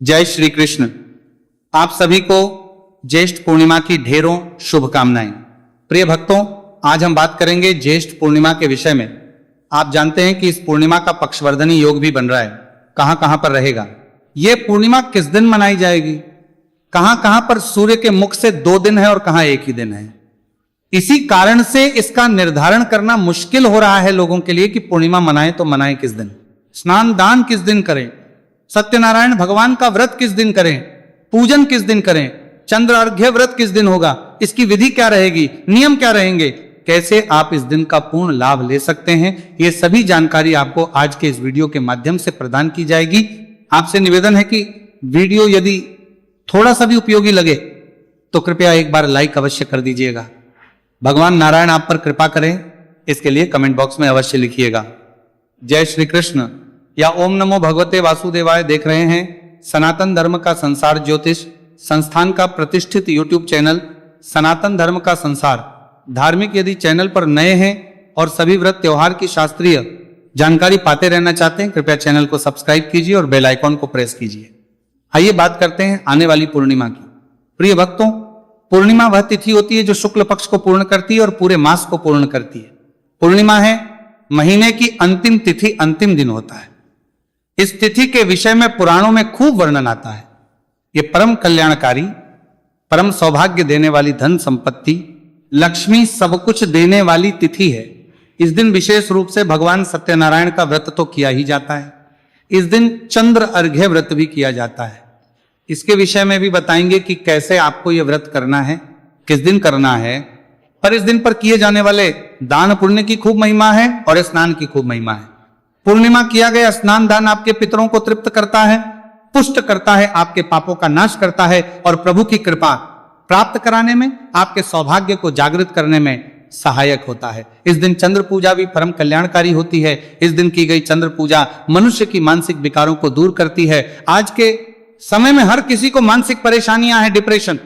जय श्री कृष्ण। आप सभी को ज्येष्ठ पूर्णिमा की ढेरों शुभकामनाएं। प्रिय भक्तों, आज हम बात करेंगे ज्येष्ठ पूर्णिमा के विषय में। आप जानते हैं कि इस पूर्णिमा का पक्षवर्धनी योग भी बन रहा है। कहां कहां पर रहेगा यह पूर्णिमा, किस दिन मनाई जाएगी, कहां कहां पर सूर्य के मुख से 2 दिन है और कहां 1 ही दिन है। इसी कारण से इसका निर्धारण करना मुश्किल हो रहा है लोगों के लिए कि पूर्णिमा मनाएं तो मनाएं किस दिन, स्नान दान किस दिन करें, सत्यनारायण भगवान का व्रत किस दिन करें, पूजन किस दिन करें, चंद्र अर्घ्य व्रत किस दिन होगा, इसकी विधि क्या रहेगी, नियम क्या रहेंगे, कैसे आप इस दिन का पूर्ण लाभ ले सकते हैं, ये सभी जानकारी आपको आज के इस वीडियो के माध्यम से प्रदान की जाएगी। आपसे निवेदन है कि वीडियो यदि थोड़ा सा भी उपयोगी लगे तो कृपया एक बार लाइक अवश्य कर दीजिएगा। भगवान नारायण आप पर कृपा करें, इसके लिए कमेंट बॉक्स में अवश्य लिखिएगा। जय श्री कृष्ण या ओम नमो भगवते वासुदेवाय देख रहे हैं सनातन धर्म का संसार ज्योतिष संस्थान का प्रतिष्ठित यूट्यूब चैनल सनातन धर्म का संसार। धार्मिक यदि चैनल पर नए हैं और सभी व्रत त्योहार की शास्त्रीय जानकारी पाते रहना चाहते हैं, कृपया चैनल को सब्सक्राइब कीजिए और बेल आइकॉन को प्रेस कीजिए। आइए बात करते हैं आने वाली पूर्णिमा की। प्रिय भक्तों, पूर्णिमा वह तिथि होती है जो शुक्ल पक्ष को पूर्ण करती है और पूरे मास को पूर्ण करती है। पूर्णिमा है महीने की अंतिम तिथि, अंतिम दिन होता है। इस तिथि के विषय में पुराणों में खूब वर्णन आता है। ये परम कल्याणकारी, परम सौभाग्य देने वाली, धन संपत्ति, लक्ष्मी सब कुछ देने वाली तिथि है। इस दिन विशेष रूप से भगवान सत्यनारायण का व्रत तो किया ही जाता है। इस दिन चंद्र अर्घ्य व्रत भी किया जाता है। इसके विषय में भी बताएंगे कि कैसे आपको यह व्रत करना है, किस दिन करना है। पर इस दिन पर किए जाने वाले दान पुण्य की खूब महिमा है और स्नान की खूब महिमा है। पूर्णिमा किया गया स्नान दान आपके पितरों को तृप्त करता है, पुष्ट करता है, आपके पापों का नाश करता है और प्रभु की कृपा प्राप्त कराने में, आपके सौभाग्य को जागृत करने में सहायक होता है। इस दिन चंद्र पूजा भी परम कल्याणकारी होती है। इस दिन की गई चंद्र पूजा मनुष्य की मानसिक विकारों को दूर करती है। आज के समय में हर किसी को मानसिक परेशानियां हैं, डिप्रेशन,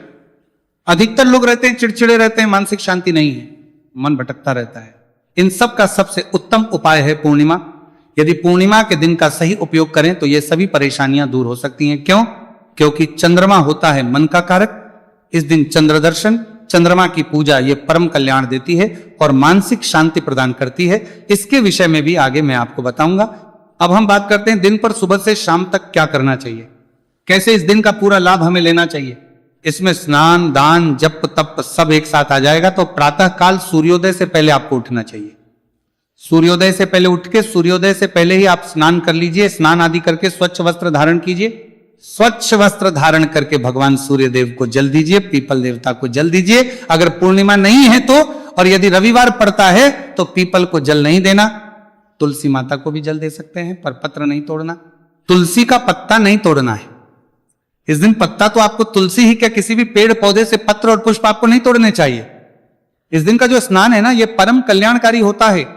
अधिकतर लोग रहते हैं, चिड़चिड़े रहते हैं, मानसिक शांति नहीं है, मन भटकता रहता है। इन सब का सबसे उत्तम उपाय है पूर्णिमा। यदि पूर्णिमा के दिन का सही उपयोग करें तो ये सभी परेशानियां दूर हो सकती हैं। क्यों? क्योंकि चंद्रमा होता है मन का कारक। इस दिन चंद्र दर्शन, चंद्रमा की पूजा ये परम कल्याण देती है और मानसिक शांति प्रदान करती है। इसके विषय में भी आगे मैं आपको बताऊंगा। अब हम बात करते हैं दिन पर सुबह से शाम तक क्या करना चाहिए, कैसे इस दिन का पूरा लाभ हमें लेना चाहिए। इसमें स्नान दान जप तप सब एक साथ आ जाएगा। तो प्रातः काल सूर्योदय से पहले आपको उठना चाहिए। सूर्योदय से पहले उठ के सूर्योदय से पहले ही आप स्नान कर लीजिए। स्नान आदि करके स्वच्छ वस्त्र धारण कीजिए। स्वच्छ वस्त्र धारण करके भगवान सूर्य देव को जल दीजिए, पीपल देवता को जल दीजिए। अगर पूर्णिमा नहीं है तो, और यदि रविवार पड़ता है तो पीपल को जल नहीं देना, तुलसी माता को भी जल दे सकते हैं, पर पत्र नहीं तोड़ना। तुलसी का पत्ता नहीं तोड़ना है इस दिन। पत्ता तो आपको तुलसी ही क्या, किसी भी पेड़ पौधे से पत्र और पुष्प आपको नहीं तोड़ने चाहिए। इस दिन का जो स्नान है ना, यह परम कल्याणकारी होता है।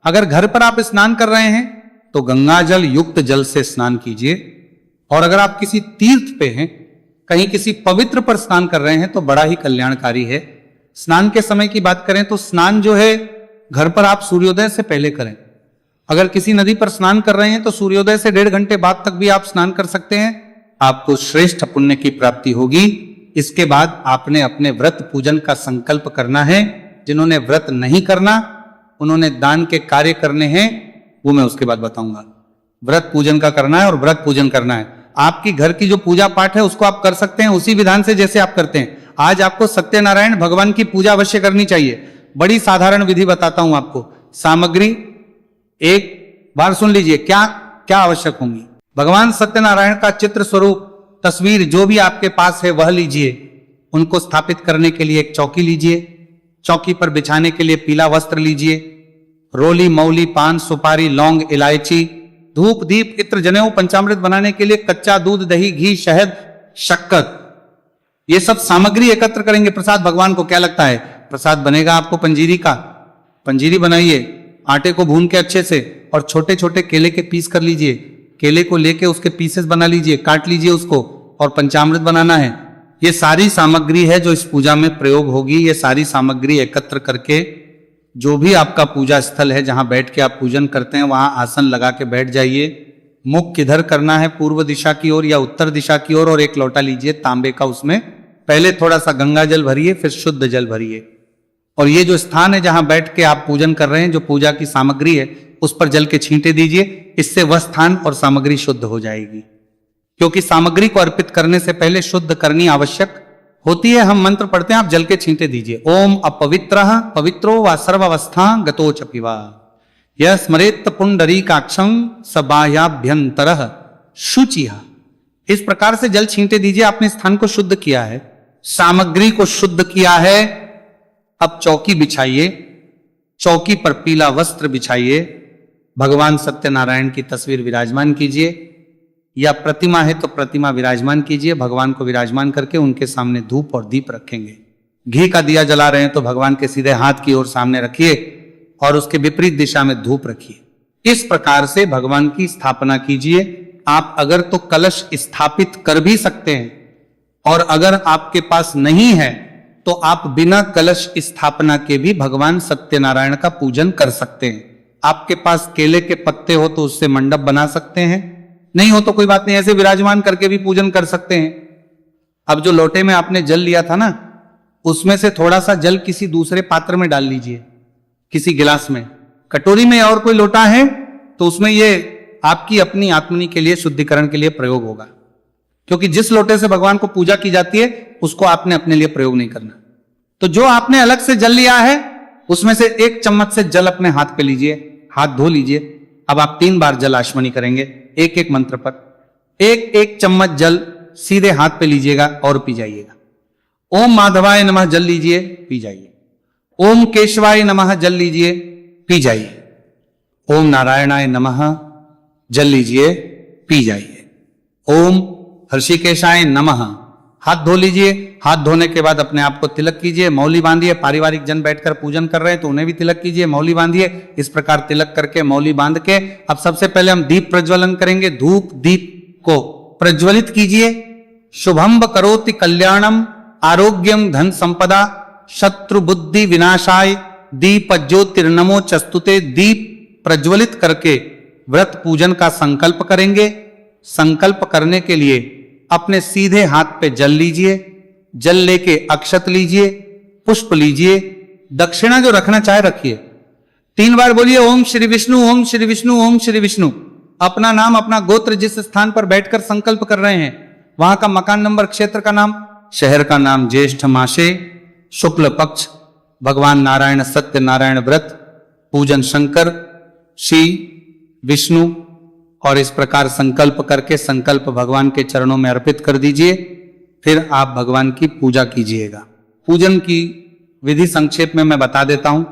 अगर घर पर आप स्नान कर रहे हैं तो गंगा जल युक्त जल से स्नान कीजिए, और अगर आप किसी तीर्थ पे हैं, कहीं किसी पवित्र पर स्नान कर रहे हैं तो बड़ा ही कल्याणकारी है। स्नान के समय की बात करें तो स्नान जो है घर पर आप सूर्योदय से पहले करें। अगर किसी नदी पर स्नान कर रहे हैं तो सूर्योदय से 1.5 घंटे बाद तक भी आप स्नान कर सकते हैं। आपको श्रेष्ठ पुण्य की प्राप्ति होगी। इसके बाद आपने अपने व्रत पूजन का संकल्प करना है। जिन्होंने व्रत नहीं करना, उन्होंने दान के कार्य करने हैं, वो मैं उसके बाद बताऊंगा। व्रत पूजन का करना है और व्रत पूजन करना है। आपकी घर की जो पूजा पाठ है उसको आप कर सकते हैं उसी विधान से जैसे आप करते हैं। आज आपको सत्यनारायण भगवान की पूजा अवश्य करनी चाहिए। बड़ी साधारण विधि बताता हूं आपको। सामग्री एक बार सुन लीजिए क्या क्या आवश्यक होंगी। भगवान सत्यनारायण का चित्र स्वरूप तस्वीर जो भी आपके पास है वह लीजिए। उनको स्थापित करने के लिए एक चौकी लीजिए। चौकी पर बिछाने के लिए पीला वस्त्र लीजिए। रोली, मौली, पान, सुपारी, लौंग, इलायची, धूप, दीप, इत्र, जनेऊ, पंचामृत बनाने के लिए कच्चा दूध, दही, घी, शहद, शक्कर, ये सब सामग्री एकत्र करेंगे। प्रसाद भगवान को क्या लगता है, प्रसाद बनेगा आपको पंजीरी का। पंजीरी बनाइए, आटे को भून के अच्छे से, और छोटे छोटे केले के पीस कर लीजिए। केले को लेके उसके पीसेस बना लीजिए, काट लीजिए उसको, और पंचामृत बनाना है। ये सारी सामग्री है जो इस पूजा में प्रयोग होगी। ये सारी सामग्री एकत्र करके जो भी आपका पूजा स्थल है, जहां बैठ के आप पूजन करते हैं, वहां आसन लगा के बैठ जाइए। मुख किधर करना है, पूर्व दिशा की ओर या उत्तर दिशा की ओर, और एक लोटा लीजिए तांबे का, उसमें पहले थोड़ा सा गंगा जल भरिए, फिर शुद्ध जल भरिए, और ये जो स्थान है जहां बैठ के आप पूजन कर रहे हैं, जो पूजा की सामग्री है, उस पर जल के छींटे दीजिए। इससे वह स्थान और सामग्री शुद्ध हो जाएगी, क्योंकि सामग्री को अर्पित करने से पहले शुद्ध करनी आवश्यक होती है। हम मंत्र पढ़ते हैं, आप जल के छींटे दीजिए। ओम अपवित्रः पवित्रो व सर्वावस्था गतोच पिवा यह स्मरेत पुंडरीकाक्षं स बाह्याभ्यंतरः शुचिः। इस प्रकार से जल छींटे दीजिए। आपने स्थान को शुद्ध किया है, सामग्री को शुद्ध किया है। अब चौकी बिछाइए, चौकी पर पीला वस्त्र बिछाइए, भगवान सत्यनारायण की तस्वीर विराजमान कीजिए, या प्रतिमा है तो प्रतिमा विराजमान कीजिए। भगवान को विराजमान करके उनके सामने धूप और दीप रखेंगे। घी का दिया जला रहे हैं तो भगवान के सीधे हाथ की ओर सामने रखिए और उसके विपरीत दिशा में धूप रखिए। इस प्रकार से भगवान की स्थापना कीजिए। आप अगर तो कलश स्थापित कर भी सकते हैं, और अगर आपके पास नहीं है तो आप बिना कलश स्थापना के भी भगवान सत्यनारायण का पूजन कर सकते हैं। आपके पास केले के पत्ते हो तो उससे मंडप बना सकते हैं, नहीं हो तो कोई बात नहीं, ऐसे विराजमान करके भी पूजन कर सकते हैं। अब जो लोटे में आपने जल लिया था ना, उसमें से थोड़ा सा जल किसी दूसरे पात्र में डाल लीजिए, किसी गिलास में, कटोरी में और कोई लोटा है तो उसमें ये आपकी अपनी आत्मनी के लिए, शुद्धिकरण के लिए प्रयोग होगा। क्योंकि जिस लोटे से भगवान को पूजा की जाती है उसको आपने अपने लिए प्रयोग नहीं करना। तो जो आपने अलग से जल लिया है उसमें से 1 चम्मच से जल अपने हाथ पे लीजिए, हाथ धो लीजिए। अब आप 3 बार जल आचमनी करेंगे, एक एक मंत्र पर 1-1 चम्मच जल सीधे हाथ पे लीजिएगा और पी जाइएगा। ओम माधवाय नमः जल लीजिए, पी जाइए। ओम केशवाय नमः जल लीजिए, पी जाइए। ओम नारायणाय नमः जल लीजिए, पी जाइए। ओम हर्षिकेशाय नमः, हाथ धो लीजिए। हाथ धोने के बाद अपने आप को तिलक कीजिए, मौली बांधिए। पारिवारिक जन बैठकर पूजन कर रहे हैं तो उन्हें भी तिलक कीजिए, मौली बांधिए। इस प्रकार तिलक करके, मौली बांध के, अब सबसे पहले हम दीप प्रज्वलन करेंगे। धूप दीप को प्रज्वलित कीजिए। शुभम करोति कल्याणम आरोग्यम धन संपदा शत्रु बुद्धि विनाशाय दीप ज्योतिर्नमो चस्तुते। दीप प्रज्वलित करके व्रत पूजन का संकल्प करेंगे। संकल्प करने के लिए अपने सीधे हाथ पे जल लीजिए, जल लेके अक्षत लीजिए, पुष्प लीजिए, दक्षिणा जो रखना चाहे रखिए। 3 बार बोलिए ओम श्री विष्णु, ओम श्री विष्णु, ओम श्री विष्णु। अपना नाम, अपना गोत्र, जिस स्थान पर बैठकर संकल्प कर रहे हैं वहां का मकान नंबर, क्षेत्र का नाम, शहर का नाम, ज्येष्ठ मासे, शुक्ल पक्ष, भगवान नारायण सत्यनारायण व्रत, पूजन शंकर, श्री विष्णु, और इस प्रकार संकल्प करके संकल्प भगवान के चरणों में अर्पित कर दीजिए। फिर आप भगवान की पूजा कीजिएगा। पूजन की विधि संक्षेप में मैं बता देता हूं।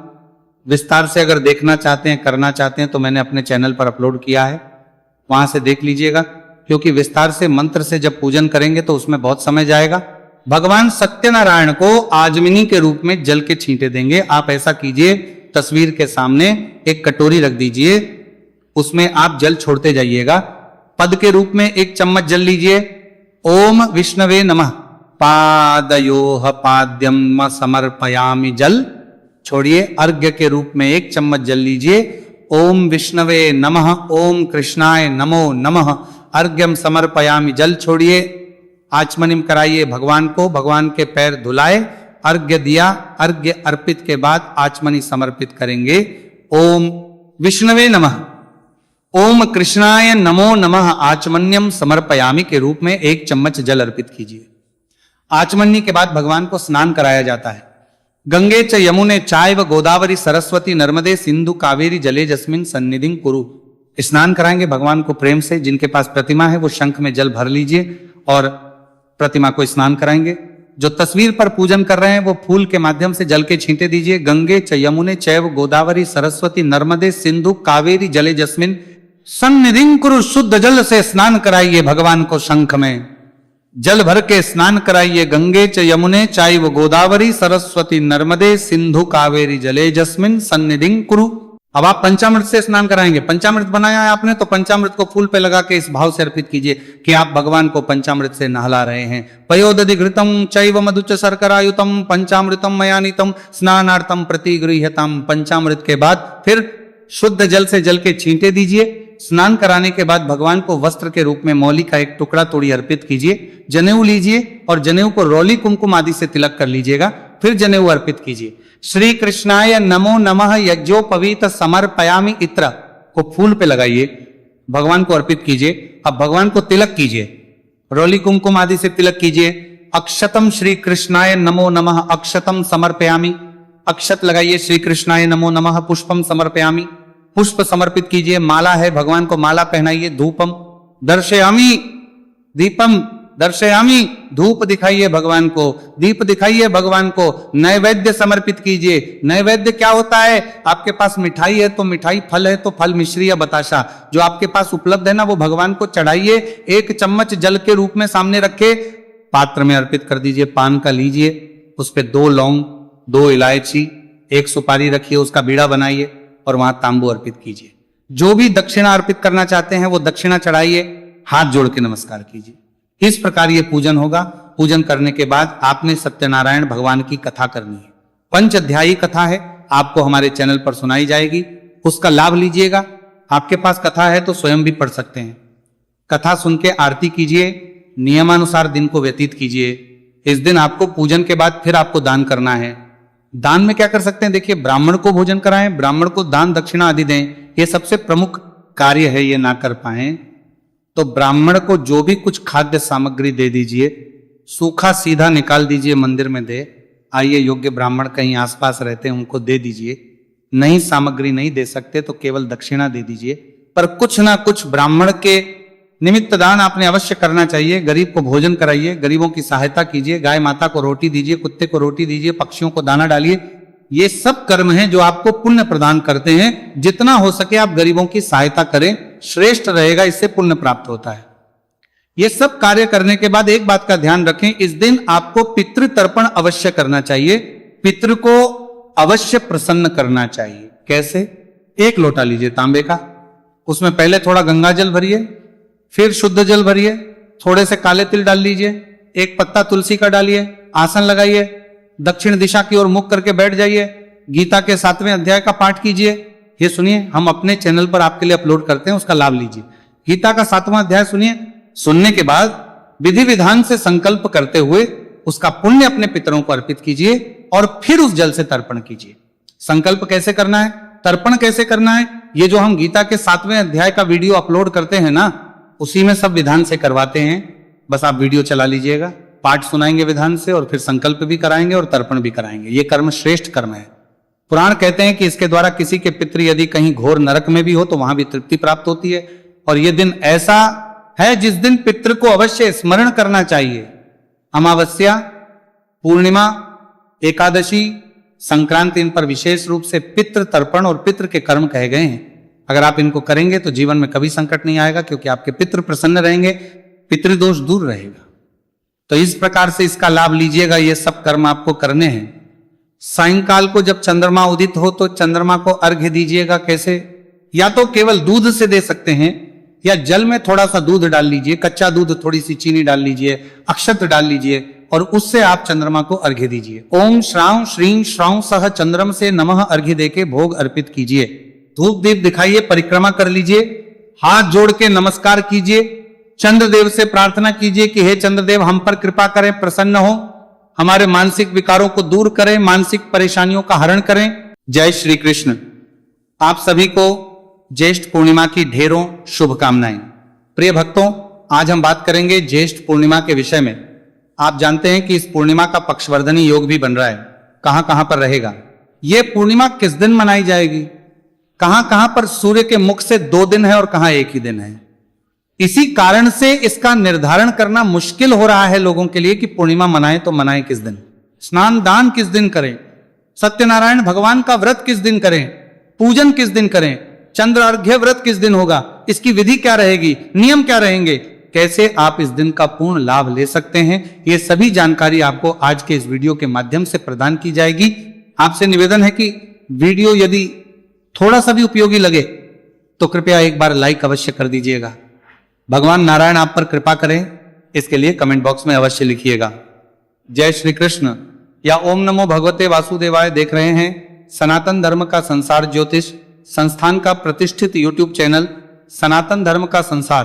विस्तार से अगर देखना चाहते हैं, करना चाहते हैं तो मैंने अपने चैनल पर अपलोड किया है, वहां से देख लीजिएगा। क्योंकि विस्तार से मंत्र से जब पूजन करेंगे तो उसमें बहुत समय जाएगा। भगवान सत्यनारायण को आजमिनी के रूप में जल के छींटे देंगे। आप ऐसा कीजिए, तस्वीर के सामने एक कटोरी रख दीजिए, उसमें आप जल छोड़ते जाइएगा। पद के रूप में 1 चम्मच जल लीजिए। ओम विष्णवे नमः पादयोः पाद्यम समर्पयामि जल छोड़िए। अर्घ्य के रूप में 1 चम्मच जल लीजिए। ओम विष्णवे नमः, ओम कृष्णाय नमो नमः, अर्घ्यम समर्पयामि जल छोड़िए। आचमनिम कराइए भगवान को, भगवान के पैर धुलाए, अर्घ्य दिया। अर्घ्य अर्पित के बाद आचमनी समर्पित करेंगे। ओम विष्णवे नमः, ओम कृष्णाय नमो नमः आचमन्यम समर्पयामि के रूप में 1 चम्मच जल अर्पित कीजिए। आचमन्य के बाद भगवान को स्नान कराया जाता है। गंगे च यमुने चाइव गोदावरी सरस्वती नर्मदे सिंधु कावेरी जले जस्मिन सन्निधिं कुरु। स्नान कराएंगे भगवान को प्रेम से। जिनके पास प्रतिमा है वो शंख में जल भर लीजिए और प्रतिमा को स्नान कराएंगे। जो तस्वीर पर पूजन कर रहे हैं वो फूल के माध्यम से जल के छींटे दीजिए। गंगे च यमुने चैव गोदावरी सरस्वती नर्मदे सिंधु कावेरी जले जस्मिन सन्निधिं कुरु। शुद्ध जल से स्नान कराइए भगवान को, शंख में जल भर के स्नान कराइए। गंगे च यमुने चाइव गोदावरी सरस्वती नर्मदे सिंधु कावेरी जले जस्मिन सन्निधिं कुरु। अब आप पंचामृत से स्नान कराएंगे। पंचामृत बनाया है आपने तो पंचामृत को फूल पे लगा के इस भाव से अर्पित कीजिए कि आप भगवान को पंचामृत से नहला रहे हैं। पयोदधि घृतम चैव मधुच शर्करायुतम पंचामृतम मयानितम स्नानार्थम प्रतिगृह्यताम। पंचामृत के बाद फिर शुद्ध जल से जल के छींटे दीजिए। स्नान कराने के बाद भगवान को वस्त्र के रूप में मौली का एक टुकड़ा तोड़ी अर्पित कीजिए, जनेऊ लीजिए और जनेऊ को रोली कुमकुम आदि से तिलक कर लीजिएगा, फिर जनेऊ अर्पित कीजिए। श्री कृष्णाय नमो नमः यज्ञोपवीत समर्पयामि इत्र को फूल पे लगाइए, भगवान को अर्पित कीजिए। अब भगवान को तिलक कीजिए, रोली कुमकुम आदि से तिलक कीजिए। अक्षतम श्री कृष्णाय नमो नमः अक्षतम समर्पयामि, अक्षत लगाइए। श्री कृष्णाय नमो नमः पुष्पम समर्पयामि, पुष्प समर्पित कीजिए। माला है, भगवान को माला पहनाइए। धूपम दर्शयामि, दीपम दर्शयामि, धूप दिखाइए भगवान को, दीप दिखाइए भगवान को। नैवेद्य समर्पित कीजिए। नैवेद्य क्या होता है? आपके पास मिठाई है तो मिठाई, फल है तो फल, मिश्री या बताशा जो आपके पास उपलब्ध है ना, वो भगवान को चढ़ाइए। 1 चम्मच जल के रूप में सामने रखे, पात्र में अर्पित कर दीजिए। पान का लीजिए, उस पे 2 लौंग, 2 इलायची, 1 सुपारी रखिए, उसका बीड़ा बनाइए और वहां तांबू अर्पित कीजिए। जो भी दक्षिणा अर्पित करना चाहते हैं वो दक्षिणा चढ़ाइए, हाथ जोड़ के नमस्कार कीजिए। इस प्रकार ये पूजन होगा। पूजन करने के बाद आपने सत्यनारायण भगवान की कथा करनी है। 5 अध्यायी कथा है, आपको हमारे चैनल पर सुनाई जाएगी, उसका लाभ लीजिएगा। आपके पास कथा है तो स्वयं भी पढ़ सकते हैं। कथा सुन के आरती कीजिए, नियमानुसार दिन को व्यतीत कीजिए। इस दिन आपको पूजन के बाद फिर आपको दान करना है। दान में क्या कर सकते हैं? देखिए, ब्राह्मण को भोजन कराएं, ब्राह्मण को दान दक्षिणा आदि दें, ये सबसे प्रमुख कार्य है। ये ना कर पाए तो ब्राह्मण को जो भी कुछ खाद्य सामग्री दे दीजिए, सूखा सीधा निकाल दीजिए, मंदिर में दे आइए। योग्य ब्राह्मण कहीं आसपास रहते हैं उनको दे दीजिए। नहीं सामग्री नहीं दे सकते तो केवल दक्षिणा दे दीजिए, पर कुछ ना कुछ ब्राह्मण के निमित्त दान आपने अवश्य करना चाहिए। गरीब को भोजन कराइए, गरीबों की सहायता कीजिए, गाय माता को रोटी दीजिए, कुत्ते को रोटी दीजिए, पक्षियों को दाना डालिए। ये सब कर्म हैं जो आपको पुण्य प्रदान करते हैं। जितना हो सके आप गरीबों की सहायता करें, श्रेष्ठ रहेगा, इससे पुण्य प्राप्त होता है। ये सब कार्य करने के बाद एक बात का ध्यान रखें, इस दिन आपको पितृ तर्पण अवश्य करना चाहिए। पितृ को अवश्य प्रसन्न करना चाहिए। कैसे? 1 लोटा लीजिए तांबे का, उसमें पहले थोड़ा गंगा जल भरिए, फिर शुद्ध जल भरिए, थोड़े से काले तिल डाल लीजिए, 1 पत्ता तुलसी का डालिए, आसन लगाइए, दक्षिण दिशा की ओर मुख करके बैठ जाइए, गीता के 7वें अध्याय का पाठ कीजिए। ये सुनिए, हम अपने चैनल पर आपके लिए अपलोड करते हैं, उसका लाभ लीजिए। गीता का 7वां अध्याय सुनिए। सुनने के बाद विधि विधान से संकल्प करते हुए उसका पुण्य अपने पितरों को अर्पित कीजिए और फिर उस जल से तर्पण कीजिए। संकल्प कैसे करना है, तर्पण कैसे करना है, ये जो हम गीता के 7वें अध्याय का वीडियो अपलोड करते हैं ना, उसी में सब विधान से करवाते हैं। बस आप वीडियो चला लीजिएगा, पाठ सुनाएंगे विधान से और फिर संकल्प भी कराएंगे और तर्पण भी कराएंगे। ये कर्म श्रेष्ठ कर्म है। पुराण कहते हैं कि इसके द्वारा किसी के पितृ यदि कहीं घोर नरक में भी हो तो वहां भी तृप्ति प्राप्त होती है। और यह दिन ऐसा है जिस दिन पितृ को अवश्य स्मरण करना चाहिए। अमावस्या, पूर्णिमा, एकादशी, संक्रांति, इन पर विशेष रूप से पितृ तर्पण और पितृ के कर्म कहे गए हैं। अगर आप इनको करेंगे तो जीवन में कभी संकट नहीं आएगा, क्योंकि आपके पितृ प्रसन्न रहेंगे, पितृदोष दूर रहेगा। तो इस प्रकार से इसका लाभ लीजिएगा। ये सब कर्म आपको करने हैं। सायंकाल को जब चंद्रमा उदित हो तो चंद्रमा को अर्घ्य दीजिएगा। कैसे? या तो केवल दूध से दे सकते हैं, या जल में थोड़ा सा दूध डाल लीजिए, कच्चा दूध, थोड़ी सी चीनी डाल लीजिए, अक्षत डाल लीजिए और उससे आप चंद्रमा को अर्घ्य दीजिए। ओम श्राव श्रीं श्राव सह चंद्रम से नमः अर्घ्य देके भोग अर्पित कीजिए। धूप दीप दिखाइए, परिक्रमा कर लीजिए, हाथ जोड़ के नमस्कार कीजिए, चंद्रदेव से प्रार्थना कीजिए कि हे चंद्रदेव हम पर कृपा करें, प्रसन्न हो, हमारे मानसिक विकारों को दूर करें, मानसिक परेशानियों का हरण करें। जय श्री कृष्ण। आप सभी को ज्येष्ठ पूर्णिमा की ढेरों शुभकामनाएं। प्रिय भक्तों, आज हम बात करेंगे ज्येष्ठ पूर्णिमा के विषय में। आप जानते हैं कि इस पूर्णिमा का पक्षवर्धनी योग भी बन रहा है। कहां कहां पर रहेगा यह पूर्णिमा, किस दिन मनाई जाएगी, कहां कहां पर सूर्य के मुख से 2 दिन है और कहां 1 ही दिन है। इसी कारण से इसका निर्धारण करना मुश्किल हो रहा है लोगों के लिए कि पूर्णिमा मनाएं तो मनाएं किस दिन, स्नान दान किस दिन करें, सत्यनारायण भगवान का व्रत किस दिन करें, पूजन किस दिन करें, चंद्र अर्घ्य व्रत किस दिन होगा, इसकी विधि क्या रहेगी, नियम क्या रहेंगे, कैसे आप इस दिन का पूर्ण लाभ ले सकते हैं, ये सभी जानकारी आपको आज के इस वीडियो के माध्यम से प्रदान की जाएगी। आपसे निवेदन है कि वीडियो यदि थोड़ा सा भी उपयोगी लगे तो कृपया एक बार लाइक अवश्य कर दीजिएगा। भगवान नारायण आप पर कृपा करें, इसके लिए कमेंट बॉक्स में अवश्य लिखिएगा। जय श्री कृष्ण या ओम नमो भगवते वासुदेवाय देख रहे हैं सनातन धर्म का संसार ज्योतिष संस्थान का प्रतिष्ठित यूट्यूब चैनल सनातन धर्म का संसार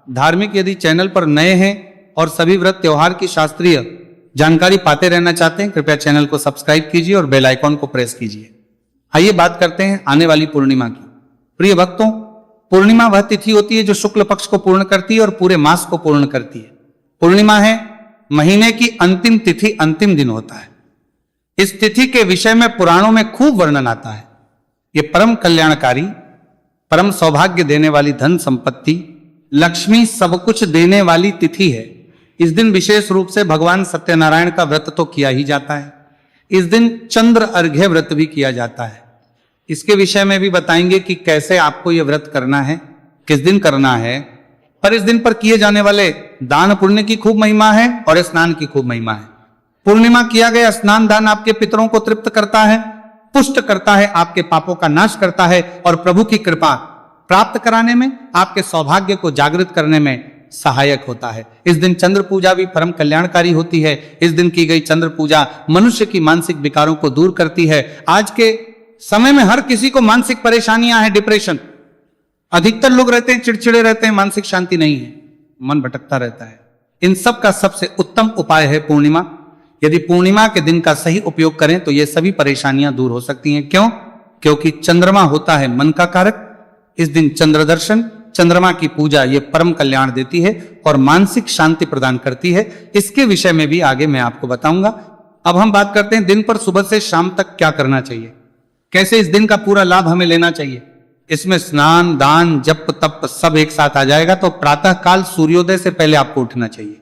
धार्मिक यदि चैनल पर नए हैं और सभी व्रत त्योहार की शास्त्रीय जानकारी पाते रहना चाहते हैं, कृपया चैनल को सब्सक्राइब कीजिए और बेल आइकॉन को प्रेस कीजिए। आइए बात करते हैं आने वाली पूर्णिमा की। प्रिय भक्तों, पूर्णिमा वह तिथि होती है जो शुक्ल पक्ष को पूर्ण करती है और पूरे मास को पूर्ण करती है। पूर्णिमा है महीने की अंतिम तिथि, अंतिम दिन होता है। इस तिथि के विषय में पुराणों में खूब वर्णन आता है। ये परम कल्याणकारी, परम सौभाग्य देने वाली, धन संपत्ति, लक्ष्मी सब कुछ देने वाली तिथि है। इस दिन विशेष रूप से भगवान सत्यनारायण का व्रत तो किया ही जाता है। इस दिन चंद्र अर्घ्य व्रत भी किया जाता है। इसके विषय में भी बताएंगे कि कैसे आपको यह व्रत करना है, किस दिन करना है। पर इस दिन पर किए जाने वाले दान पुण्य की खूब महिमा है और स्नान की खूब महिमा है। पूर्णिमा किया गया स्नान दान आपके पितरों को तृप्त करता है, पुष्ट करता है, आपके पापों का नाश करता है और प्रभु की कृपा प्राप्त कराने में, आपके सौभाग्य को जागृत करने में सहायक होता है। इस दिन चंद्र पूजा भी परम कल्याणकारी होती है। इस दिन की गई चंद्र पूजा मनुष्य की मानसिक विकारों को दूर करती है। आज के समय में हर किसी को मानसिक परेशानियां हैं, डिप्रेशन, अधिकतर लोग रहते हैं, चिड़चिड़े रहते हैं, मानसिक शांति नहीं है, मन भटकता रहता है। इन सब का सबसे उत्तम उपाय है पूर्णिमा। यदि पूर्णिमा के दिन का सही उपयोग करें तो ये सभी परेशानियां दूर हो सकती हैं। क्यों? क्योंकि चंद्रमा होता है मन का कारक। इस दिन चंद्र दर्शन, चंद्रमा की पूजा ये परम कल्याण देती है और मानसिक शांति प्रदान करती है। इसके विषय में भी आगे मैं आपको बताऊंगा। अब हम बात करते हैं दिन पर सुबह से शाम तक क्या करना चाहिए, कैसे इस दिन का पूरा लाभ हमें लेना चाहिए। इसमें स्नान, दान, जप, तप सब एक साथ आ जाएगा। तो प्रातः काल सूर्योदय से पहले आपको उठना चाहिए।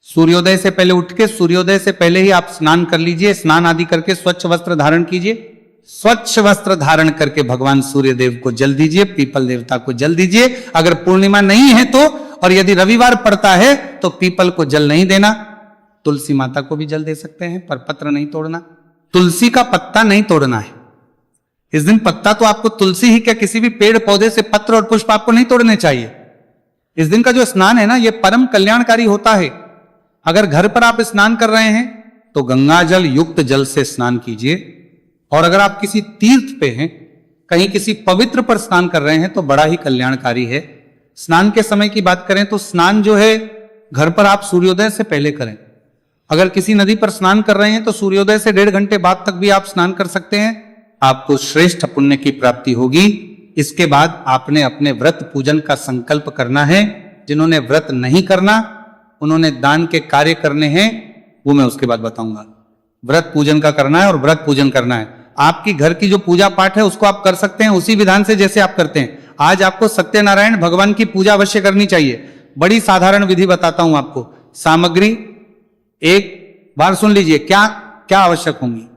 सूर्योदय से पहले उठ के सूर्योदय से पहले ही आप स्नान कर लीजिए। स्नान आदि करके स्वच्छ वस्त्र धारण कीजिए। स्वच्छ वस्त्र धारण करके भगवान सूर्य देव को जल दीजिए, पीपल देवता को जल दीजिए। अगर पूर्णिमा नहीं है तो, और यदि रविवार पड़ता है तो पीपल को जल नहीं देना, तुलसी माता को भी जल दे सकते हैं, पर पत्र नहीं तोड़ना। तुलसी का पत्ता नहीं तोड़ना है इस दिन। पत्ता तो आपको तुलसी ही क्या, किसी भी पेड़ पौधे से पत्र और पुष्प आपको नहीं तोड़ने चाहिए। इस दिन का जो स्नान है ना, यह परम कल्याणकारी होता है। अगर घर पर आप स्नान कर रहे हैं तो गंगा जल युक्त जल से स्नान कीजिए। और अगर आप किसी तीर्थ पे हैं, कहीं किसी पवित्र पर स्नान कर रहे हैं तो बड़ा ही कल्याणकारी है। स्नान के समय की बात करें तो स्नान जो है घर पर आप सूर्योदय से पहले करें। अगर किसी नदी पर स्नान कर रहे हैं तो सूर्योदय से 1.5 घंटे बाद तक भी आप स्नान कर सकते हैं। आपको श्रेष्ठ पुण्य की प्राप्ति होगी। इसके बाद आपने अपने व्रत पूजन का संकल्प करना है। जिन्होंने व्रत नहीं करना, उन्होंने दान के कार्य करने हैं, वो मैं उसके बाद बताऊंगा। व्रत पूजन का करना है और व्रत पूजन करना है। आपकी घर की जो पूजा पाठ है उसको आप कर सकते हैं उसी विधान से जैसे आप करते हैं। आज आपको सत्यनारायण भगवान की पूजा अवश्य करनी चाहिए। बड़ी साधारण विधि बताता हूं आपको। सामग्री एक बार सुन लीजिए क्या क्या आवश्यक होंगी।